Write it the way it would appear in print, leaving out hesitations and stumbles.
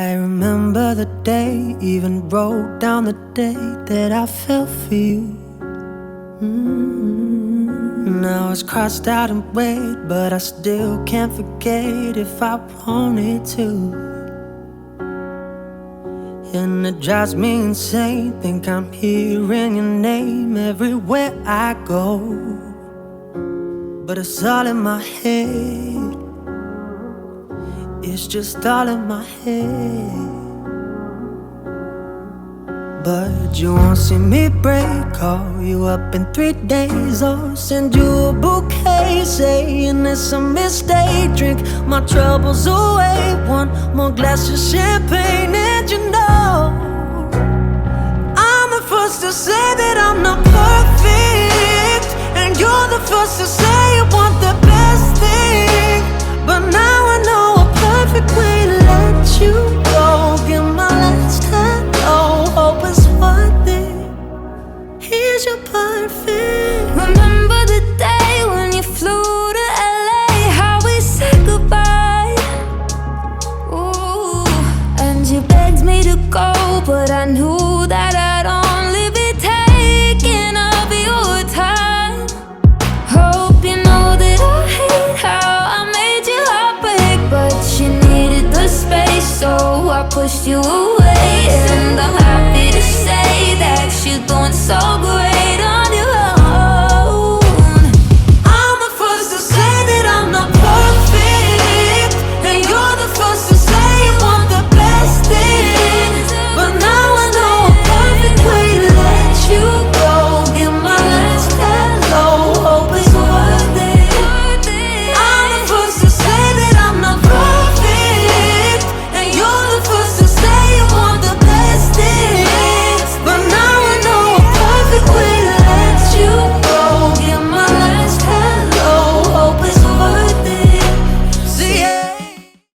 I remember the day, even wrote down the day that I fell for you. Now it's crossed out in red, but I still can't forget if I wanted to. And it drives me insane, think I'm hearing your name everywhere I go. But it's all in my head, it's just all in my head. But you won't see me break, call you up in 3 days, or send you a bouquet saying it's a mistake. Drink my troubles away, one more glass of champagne, and you know I'm the first to say that I'm not perfect, and you're the first to say you want the best thing. But now I know a perfect way to let you go. Give my last hello, hope it's worth it. Here's your perfect. Remember the day when you flew to LA, how we said goodbye. Ooh, and you begged me to go, but I knew that I'd only be taking up your time. Hope you know that I hate how I made you heartbreak, but you needed the space, so I pushed you away. And I'm happy to say that you're doing so great.